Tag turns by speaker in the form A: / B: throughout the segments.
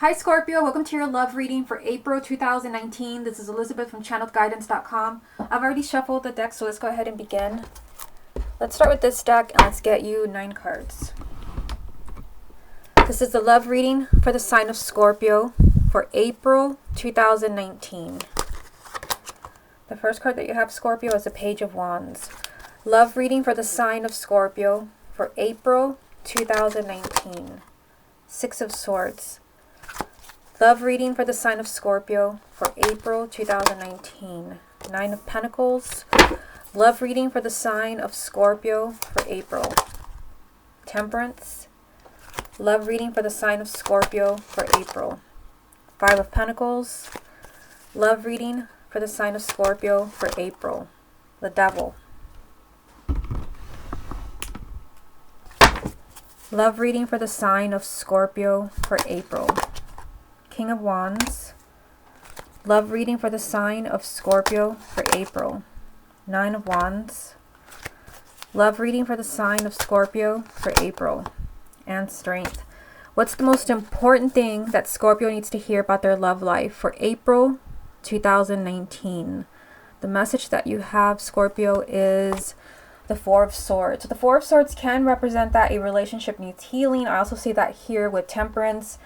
A: Hi Scorpio, welcome to your love reading for April 2019. This is Elizabeth from channeledguidance.com. I've already shuffled the deck, so let's go ahead and begin. Let's start with this deck and let's get you 9 cards. This is the love reading for the sign of Scorpio for April 2019. The first card that you have, Scorpio, is the Page of Wands. Love reading for the sign of Scorpio for April 2019. 6 of Swords. Love reading for the sign of Scorpio for April 2019. 9 of Pentacles. Love reading for the sign of Scorpio for April. Temperance. Love reading for the sign of Scorpio for April. 5 of Pentacles. Love reading for the sign of Scorpio for April. The Devil. Love reading for the sign of Scorpio for April. King of Wands. Love reading for the sign of Scorpio for April. 9 of Wands. Love reading for the sign of Scorpio for April. And Strength. What's the most important thing that Scorpio needs to hear about their love life for April 2019? The message that you have, Scorpio, is the 4 of Swords. So the 4 of Swords can represent that a relationship needs healing. I also see that here with Temperance.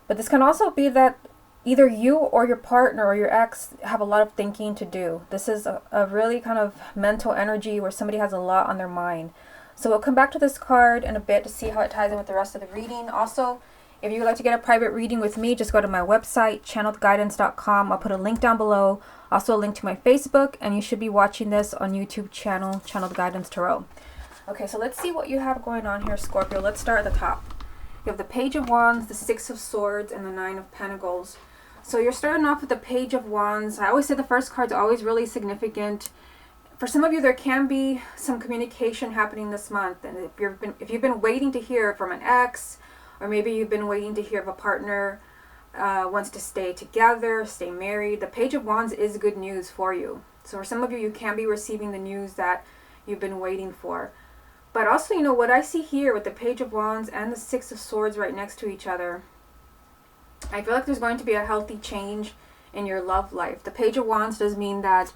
A: But this can also be that either you or your partner or your ex have a lot of thinking to do. This is a really kind of mental energy where somebody has a lot on their mind. So we'll come back to this card in a bit to see how it ties in with the rest of the reading. Also, if you would like to get a private reading with me, just go to my website, channeledguidance.com. I'll put a link down below. Also a link to my Facebook. And you should be watching this on YouTube channel, Channeled Guidance Tarot. Okay, so let's see what you have going on here, Scorpio. Let's start at the top. You have the Page of Wands, the 6 of Swords, and the 9 of Pentacles. So you're starting off with the Page of Wands. I always say the first card's always really significant. For some of you, there can be some communication happening this month. And if you've been waiting to hear from an ex, or maybe you've been waiting to hear if a partner wants to stay together, stay married, the Page of Wands is good news for you. So for some of you, you can be receiving the news that you've been waiting for. But also, you know, what I see here with the Page of Wands and the 6 of Swords right next to each other, I feel like there's going to be a healthy change in your love life. The Page of Wands does mean that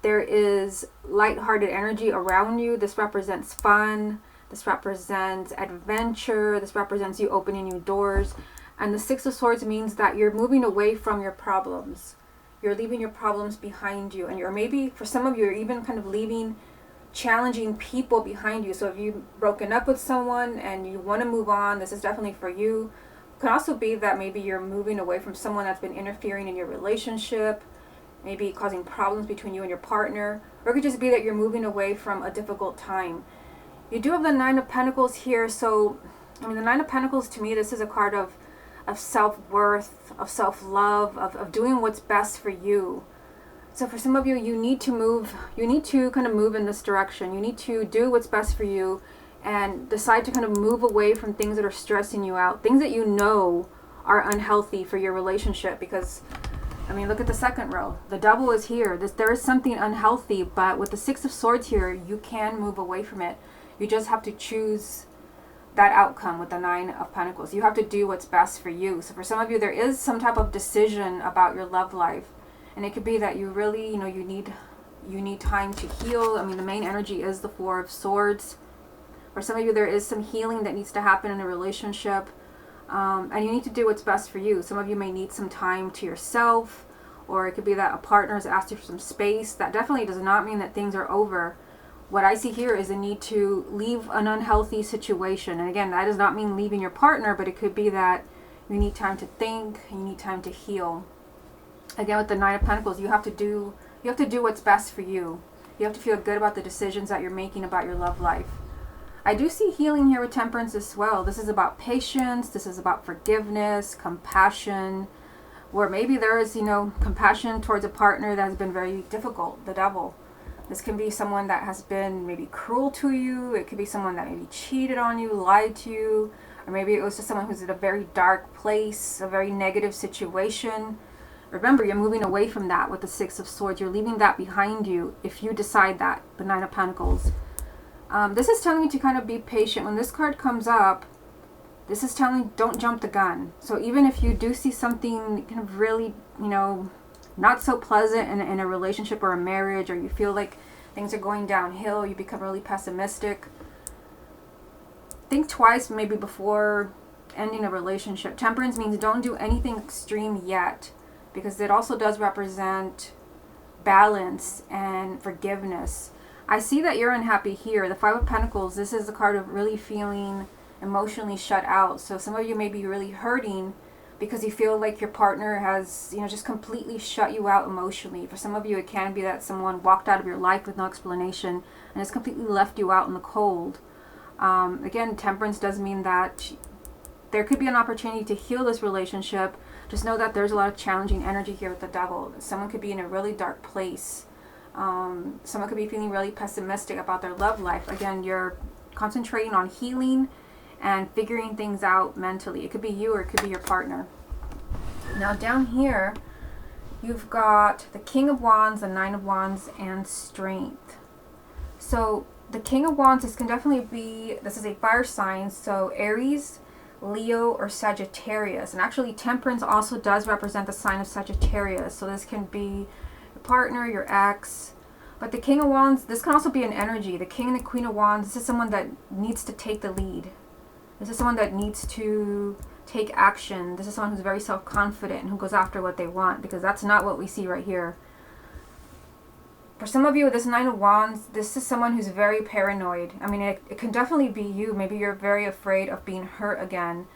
A: there is lighthearted energy around you. This represents fun. This represents adventure. This represents you opening new doors. And the 6 of Swords means that you're moving away from your problems. You're leaving your problems behind you. And you're maybe, for some of you, you're even kind of leaving challenging people behind you. So if you've broken up with someone and you want to move on, this is definitely for you. It can also be that maybe you're moving away from someone that's been interfering in your relationship, maybe causing problems between you and your partner, or it could just be that you're moving away from a difficult time. You do have the 9 of Pentacles here. So I mean, the 9 of Pentacles, to me, this is a card of self-worth, of self-love, of doing what's best for you. So for some of you, you need to move, you need to kind of move in this direction. You need to do what's best for you and decide to kind of move away from things that are stressing you out, things that you know are unhealthy for your relationship. Because, I mean, look at the second row. The Devil is here. There is something unhealthy, but with the 6 of Swords here, you can move away from it. You just have to choose that outcome with the 9 of Pentacles. You have to do what's best for you. So for some of you, there is some type of decision about your love life. And it could be that you really, you know, you need time to heal. I mean, the main energy is the 4 of Swords. For some of you, there is some healing that needs to happen in a relationship. And you need to do what's best for you. Some of you may need some time to yourself. Or it could be that a partner has asked you for some space. That definitely does not mean that things are over. What I see here is a need to leave an unhealthy situation. And again, that does not mean leaving your partner, but it could be that you need time to think. You need time to heal. Again, with the 9 of Pentacles, you have to do what's best for you. You have to feel good about the decisions that you're making about your love life. I do see healing here with Temperance as well. This is about patience. This is about forgiveness, compassion, where maybe there is, you know, compassion towards a partner that has been very difficult, the Devil. This can be someone that has been maybe cruel to you. It could be someone that maybe cheated on you, lied to you, or maybe it was just someone who's in a very dark place, a very negative situation. Remember, you're moving away from that with the 6 of Swords. You're leaving that behind you if you decide that, the 9 of Pentacles. This is telling you to kind of be patient. When this card comes up, This is telling, don't jump the gun. So even if you do see something kind of really, you know, not so pleasant in a relationship or a marriage, or you feel like things are going downhill, you become really pessimistic, think twice maybe before ending a relationship. Temperance means don't do anything extreme yet, because it also does represent balance and forgiveness. I see that you're unhappy here. The Five of Pentacles, this is the card of really feeling emotionally shut out. So some of you may be really hurting because you feel like your partner has, you know, just completely shut you out emotionally. For some of you, it can be that someone walked out of your life with no explanation and has completely left you out in the cold. Again, temperance does mean that there could be an opportunity to heal this relationship. Just know that there's a lot of challenging energy here with the Devil. Someone could be in a really dark place. Someone could be feeling really pessimistic about their love life. Again, you're concentrating on healing and figuring things out mentally. It could be you or it could be your partner. Now down here, you've got the King of Wands, the Nine of Wands, and Strength. So the King of Wands, this can definitely be, this is a fire sign, so Aries, Leo, or Sagittarius. And actually Temperance also does represent the sign of Sagittarius. So this can be your partner, your ex. But the King of Wands, this can also be an energy. The King and the Queen of Wands, this is someone that needs to take the lead. This is someone that needs to take action. This is someone who's very self-confident and who goes after what they want, because that's not what we see right here. For some of you with this Nine of Wands, this is someone who's very paranoid. I mean, it can definitely be you. Maybe you're very afraid of being hurt again,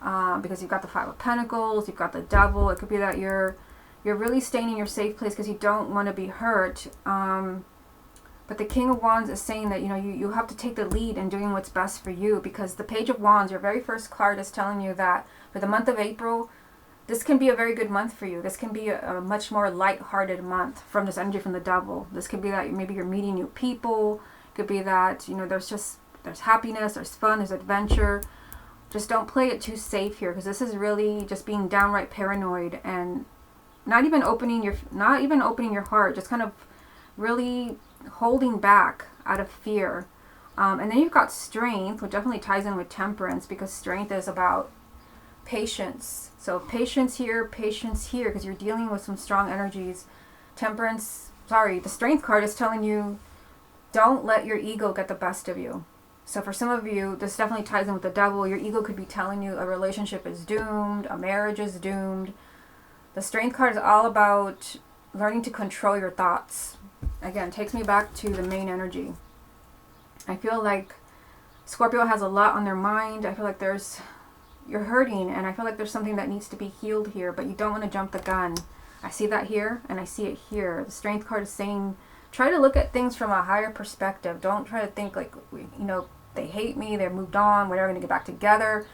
A: because you've got the Five of Pentacles, you've got the Devil. It could be that you're really staying in your safe place because you don't want to be hurt. But the King of Wands is saying that, you know, you have to take the lead in doing what's best for you, because the Page of Wands, your very first card, is telling you that for the month of April, this can be a very good month for you. This can be a much more light-hearted month from this energy from the Devil. This could be that maybe you're meeting new people. It could be that, you know, there's happiness, there's fun, there's adventure. Just don't play it too safe here, because this is really just being downright paranoid and not even opening your heart, just kind of really holding back out of fear. And then you've got Strength, which definitely ties in with Temperance, because Strength is about patience. So patience here, because you're dealing with some strong energies. The Strength card is telling you, don't let your ego get the best of you. So for some of you, this definitely ties in with the Devil. Your ego could be telling you a relationship is doomed, a marriage is doomed. The Strength card is all about learning to control your thoughts. Again, takes me back to the main energy. I feel like Scorpio has a lot on their mind. I feel like you're hurting, and I feel like there's something that needs to be healed here, but you don't want to jump the gun. I see that here, and I see it here. The Strength card is saying, try to look at things from a higher perspective. Don't try to think like, you know, they hate me, they're moved on, we're never going to get back together.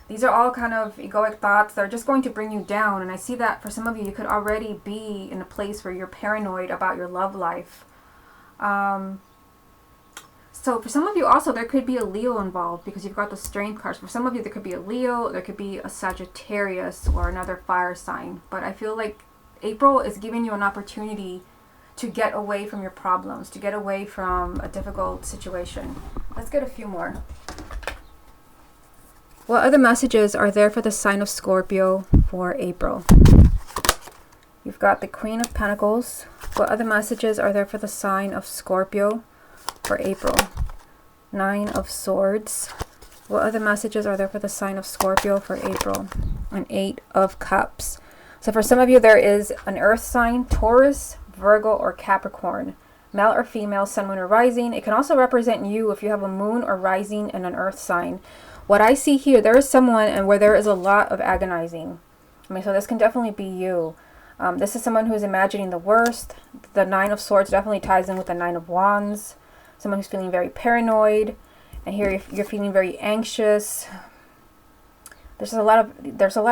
A: These are all kind of egoic thoughts that are just going to bring you down. And I see that for some of you, you could already be in a place where you're paranoid about your love life. So for some of you also, there could be a Leo involved, because you've got the Strength cards. For some of you, there could be a Leo, there could be a Sagittarius, or another fire sign. But I feel like April is giving you an opportunity to get away from your problems, to get away from a difficult situation. Let's get a few more. What other messages are there for the sign of Scorpio for April? You've got the Queen of Pentacles. What other messages are there for the sign of Scorpio for April? Nine of Swords. What other messages are there for the sign of Scorpio for April? An Eight of Cups. So for some of you, there is an earth sign, Taurus, Virgo, or Capricorn. Male or female, sun, moon, or rising. It can also represent you if you have a moon or rising and an earth sign. What I see here, there is someone and where there is a lot of agonizing. I mean, so this can definitely be you. This is someone who's imagining the worst. The Nine of Swords definitely ties in with the Nine of Wands. Someone who's feeling very paranoid. And here you're feeling very anxious. There's a lot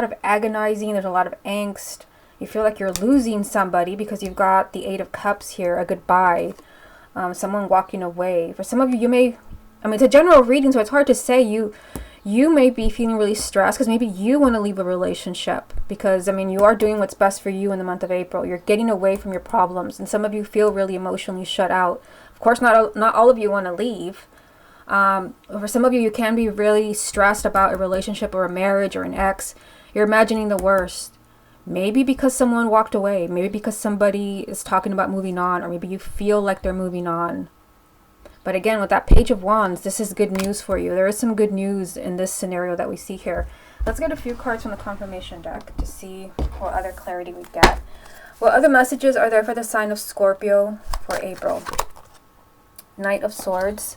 A: of agonizing. There's a lot of angst. You feel like you're losing somebody because you've got the Eight of Cups here, a goodbye. Someone walking away. For some of you, it's a general reading, so it's hard to say. You may be feeling really stressed because maybe you want to leave a relationship, because you are doing what's best for you in the month of April. You're getting away from your problems, and some of you feel really emotionally shut out. Of course, not all of you want to leave, For some of you, you can be really stressed about a relationship or a marriage or an ex. You're imagining the worst. Maybe because someone walked away. Maybe because somebody is talking about moving on. Or maybe you feel like they're moving on. But again, with that Page of Wands, this is good news for you. There is some good news in this scenario that we see here. Let's get a few cards from the confirmation deck to see what other clarity we get. What other messages are there for the sign of Scorpio for April? Knight of Swords.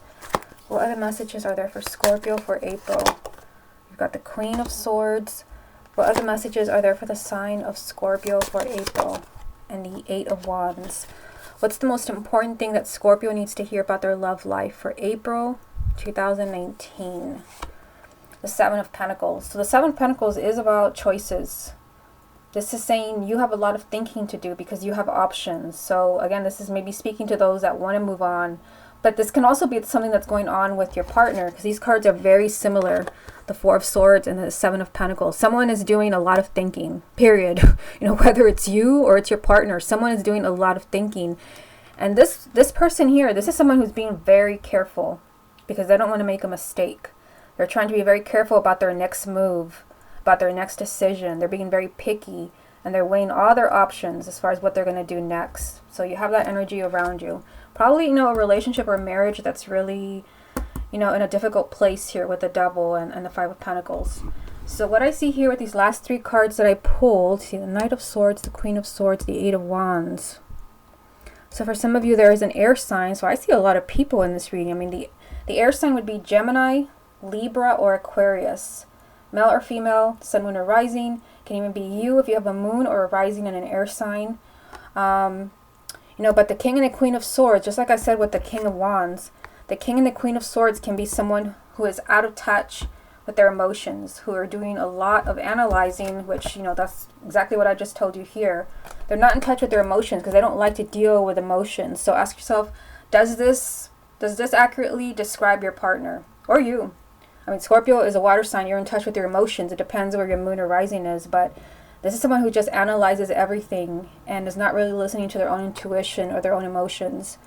A: What other messages are there for Scorpio for April? You've got the Queen of Swords. What other messages are there for the sign of Scorpio for April? And the Eight of Wands. What's the most important thing that Scorpio needs to hear about their love life for April 2019? The Seven of Pentacles. So the Seven of Pentacles is about choices. This is saying you have a lot of thinking to do because you have options. So again, this is maybe speaking to those that want to move on. But this can also be something that's going on with your partner, because these cards are very similar. The Four of Swords and the Seven of Pentacles. Someone is doing a lot of thinking, period. You know, whether it's you or it's your partner, someone is doing a lot of thinking. And this person here, this is someone who's being very careful because they don't want to make a mistake. They're trying to be very careful about their next move, about their next decision. They're being very picky and they're weighing all their options as far as what they're going to do next. So you have that energy around you. Probably, you know, a relationship or a marriage that's really, you know, in a difficult place here with the Devil and the Five of Pentacles. So what I see here with these last three cards that I pulled, see the Knight of Swords, the Queen of Swords, the Eight of Wands. So for some of you, there is an air sign. So I see a lot of people in this reading. I mean, the air sign would be Gemini, Libra, or Aquarius. Male or female, sun, moon, or rising. Can even be you if you have a moon or a rising in an air sign. You know, but the King and the Queen of Swords, just like I said with the King of Wands, the King and the Queen of Swords can be someone who is out of touch with their emotions, who are doing a lot of analyzing, which, you know, that's exactly what I just told you here. They're not in touch with their emotions because they don't like to deal with emotions. So ask yourself, does this accurately describe your partner or you? I mean, Scorpio is a water sign. You're in touch with your emotions. It depends where your moon or rising is, but this is someone who just analyzes everything and is not really listening to their own intuition or their own emotions.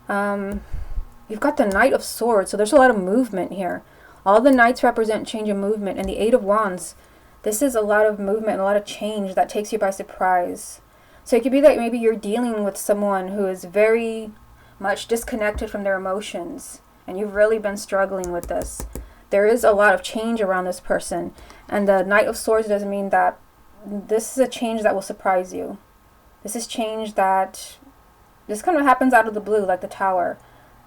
A: You've got the Knight of Swords, so there's a lot of movement here. All the Knights represent change and movement, and the Eight of Wands, this is a lot of movement, a lot of change that takes you by surprise. So it could be that maybe you're dealing with someone who is very much disconnected from their emotions, and you've really been struggling with this. There is a lot of change around this person, and the Knight of Swords doesn't mean that this is a change that will surprise you. This is change that this kind of happens out of the blue, like the Tower.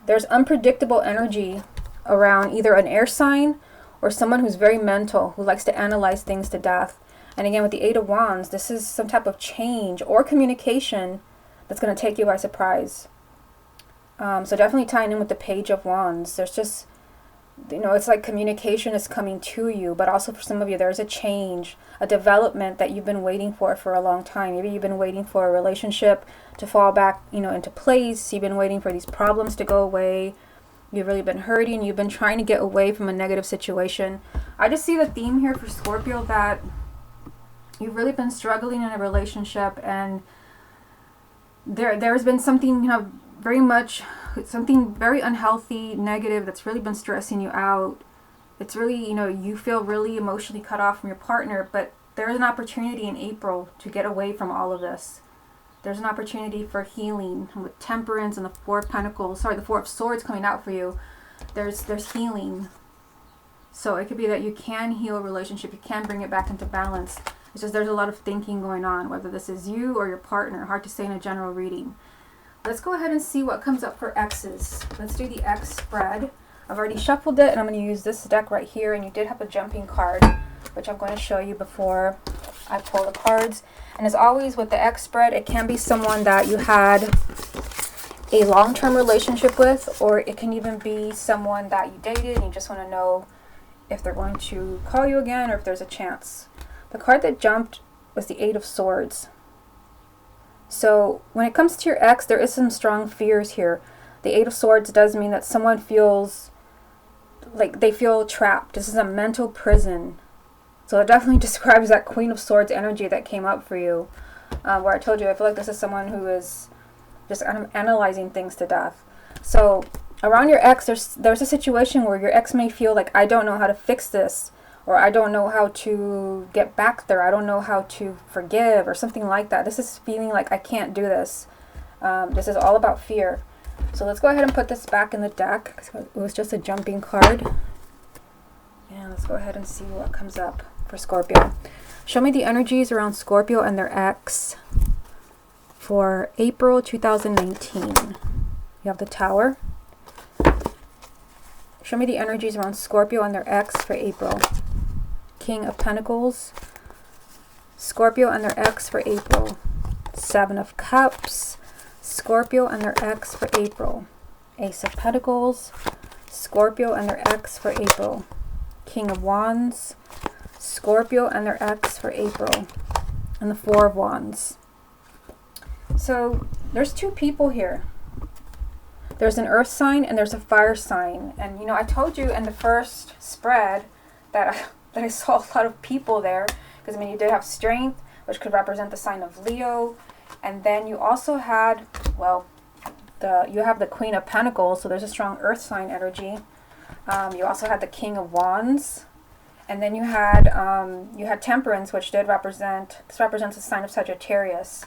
A: There's unpredictable energy around either an air sign or someone who's very mental, who likes to analyze things to death. And again, with the Eight of Wands, this is some type of change or communication that's going to take you by surprise. So definitely tying in with the Page of Wands. There's just, you know, it's like communication is coming to you, but also for some of you, there's a change, a development that you've been waiting for a long time. Maybe you've been waiting for a relationship to fall back, you know, into place. You've been waiting for these problems to go away. You've really been hurting. You've been trying to get away from a negative situation. I just see the theme here for Scorpio that you've really been struggling in a relationship, and there's been something, you know, very much something very unhealthy, negative, that's really been stressing you out. It's really, you know, you feel really emotionally cut off from your partner, but there's an opportunity in April to get away from all of this. There's an opportunity for healing with Temperance and the Four of Pentacles, the Four of Swords coming out for you. There's healing. So it could be that you can heal a relationship, you can bring it back into balance. It's just there's a lot of thinking going on, whether this is you or your partner. Hard to say in a general reading. Let's go ahead and see what comes up for X's. Let's do the X spread. I've already shuffled it, and I'm going to use this deck right here. And you did have a jumping card, which I'm going to show you before I pull the cards. And as always with the X spread, it can be someone that you had a long-term relationship with, or it can even be someone that you dated and you just want to know if they're going to call you again or if there's a chance. The card that jumped was the Eight of Swords. So when it comes to your ex, there is some strong fears here. The Eight of Swords does mean that someone feels like they feel trapped. This is a mental prison. So it definitely describes that Queen of Swords energy that came up for you. Where I told you, I feel like this is someone who is just analyzing things to death. So around your ex, there's a situation where your ex may feel like, I don't know how to fix this, or I don't know how to get back there, I don't know how to forgive, or something like that. This is feeling like, I can't do this. This is all about fear. So let's go ahead and put this back in the deck, because it was just a jumping card. And let's go ahead and see what comes up for Scorpio. Show me the energies around Scorpio and their ex for April 2019. You have the Tower. Show me the energies around Scorpio and their ex for April. King of Pentacles. Scorpio and their ex for April. Seven of Cups. Scorpio and their ex for April. Ace of Pentacles. Scorpio and their ex for April. King of Wands. Scorpio and their ex for April. And the Four of Wands. So there's two people here. There's an earth sign and there's a fire sign. And, you know, I told you in the first spread that I saw a lot of people there. Because, I mean, you did have strength, which could represent the sign of Leo. And then you also had, well, you have the Queen of Pentacles. So there's a strong earth sign energy. You also had the King of Wands. And then you had Temperance, which this represents the sign of Sagittarius.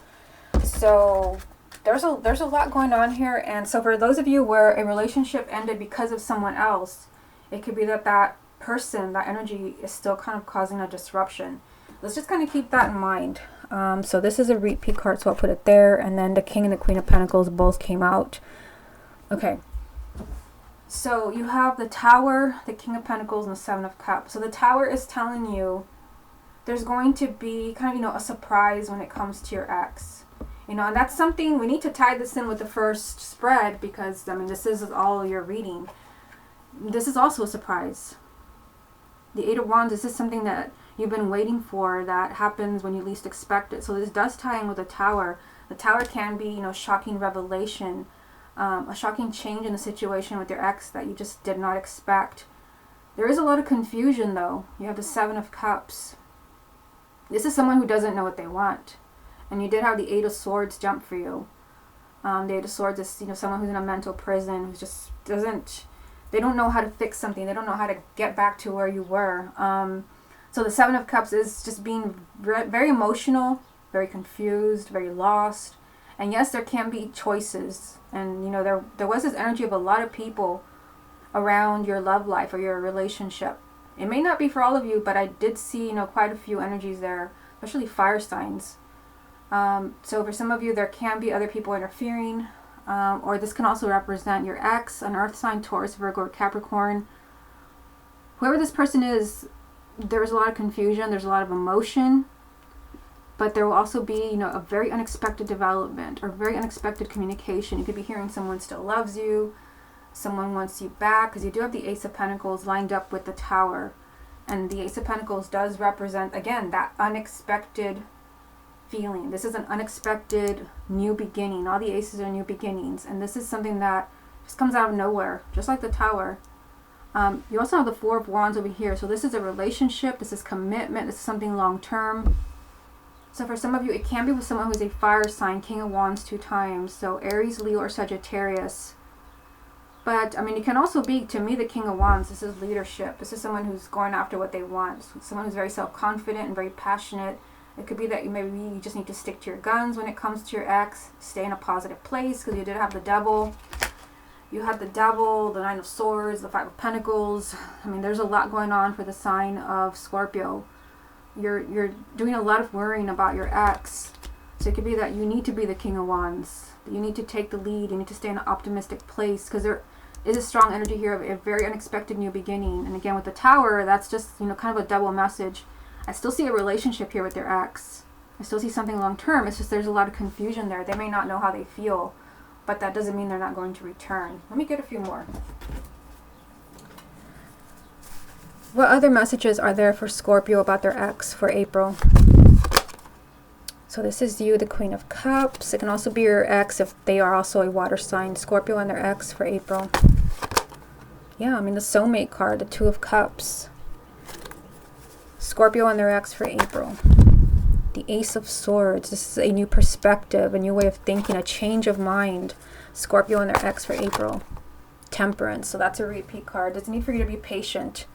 A: So there's a lot going on here. And so for those of you where a relationship ended because of someone else, it could be that person, that energy is still kind of causing a disruption. Let's just kind of keep that in mind. So this is a repeat card, so I'll put it there. And then the King and the Queen of Pentacles both came out. Okay. So you have the Tower, the King of Pentacles, and the Seven of Cups. So the Tower is telling you there's going to be kind of, you know, a surprise when it comes to your ex. You know, and that's something, we need to tie this in with the first spread because, I mean, this is all you're reading. This is also a surprise. The Eight of Wands, this is something that you've been waiting for that happens when you least expect it. So this does tie in with the Tower. The Tower can be, you know, shocking revelation, a shocking change in the situation with your ex that you just did not expect. There is a lot of confusion, though. You have the Seven of Cups. This is someone who doesn't know what they want. And you did have the Eight of Swords jump for you. The Eight of Swords is, you know, someone who's in a mental prison, who just they don't know how to fix something. They don't know how to get back to where you were. So the Seven of Cups is just being very emotional, very confused, very lost. And yes, there can be choices. And, you know, there was this energy of a lot of people around your love life or your relationship. It may not be for all of you, but I did see, you know, quite a few energies there, especially fire signs. So for some of you, there can be other people interfering, or this can also represent your ex, an earth sign, Taurus, Virgo, or Capricorn. Whoever this person is, there's a lot of confusion, there's a lot of emotion, but there will also be, you know, a very unexpected development or very unexpected communication. You could be hearing someone still loves you, someone wants you back, because you do have the Ace of Pentacles lined up with the Tower. And the Ace of Pentacles does represent, again, that unexpected feeling. This is an unexpected new beginning. All the aces are new beginnings, and this is something that just comes out of nowhere, just like the Tower. You also have the Four of Wands over here. So this is a relationship, this is commitment, this is something long-term. So for some of you, it can be with someone who's a fire sign, King of Wands 2 times. So Aries, Leo, or Sagittarius. But, I mean, it can also be, to me, the King of Wands. This is leadership. This is someone who's going after what they want. Someone who's very self-confident and very passionate. It could be that maybe you just need to stick to your guns when it comes to your ex. Stay in a positive place, because you did have the Devil. You had the Devil, the Nine of Swords, the Five of Pentacles. I mean, there's a lot going on for the sign of Scorpio. You're doing a lot of worrying about your ex. So it could be that you need to be the King of Wands. You need to take the lead. You need to stay in an optimistic place, because there is a strong energy here of a very unexpected new beginning. And again, with the Tower, that's just, you know, kind of a double message. I still see a relationship here with your ex. I still see something long term. It's just there's a lot of confusion there. They may not know how they feel, but that doesn't mean they're not going to return. Let me get a few more. What other messages are there for Scorpio about their ex for April? So this is you, the Queen of Cups. It can also be your ex if they are also a water sign. Scorpio and their ex for April. Yeah, I mean the soulmate card, the Two of Cups. Scorpio and their ex for April. The Ace of Swords. This is a new perspective, a new way of thinking, a change of mind. Scorpio and their ex for April. Temperance. So that's a repeat card. There's a need for you to be patient.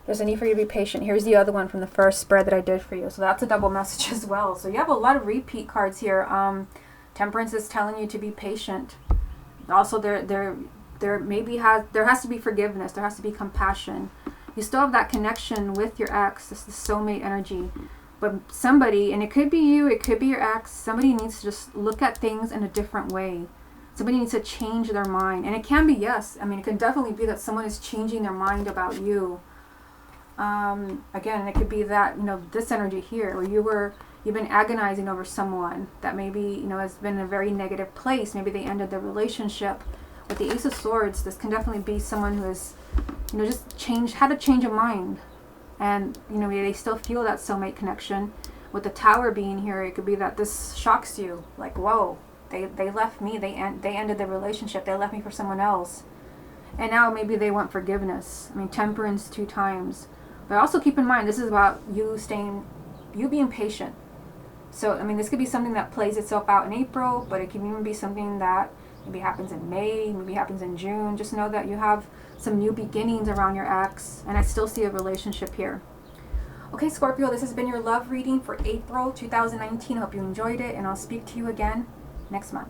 A: There's a need for you to be patient. Here's the other one from the first spread that I did for you. So that's a double message as well. So you have a lot of repeat cards here. Temperance is telling you to be patient. Also, there has to be forgiveness. There has to be compassion. You still have that connection with your ex. This is soulmate energy. But somebody, and it could be you, it could be your ex, somebody needs to just look at things in a different way. Somebody needs to change their mind. And it can be, yes. I mean, it can definitely be that someone is changing their mind about you. Again, it could be that, you know, this energy here, where you've been agonizing over someone that maybe, you know, has been in a very negative place. Maybe they ended their relationship. With the Ace of Swords, this can definitely be someone who has, you know, just had a change of mind. And, you know, they still feel that soulmate connection. With the Tower being here, it could be that this shocks you. Like, whoa, they left me. They ended their relationship. They left me for someone else. And now maybe they want forgiveness. I mean, Temperance 2 times. But also keep in mind, this is about you being patient. So, I mean, this could be something that plays itself out in April, but it can even be something that maybe happens in May, maybe happens in June. Just know that you have some new beginnings around your ex, and I still see a relationship here. Okay, Scorpio, this has been your love reading for April 2019. I hope you enjoyed it, and I'll speak to you again next month.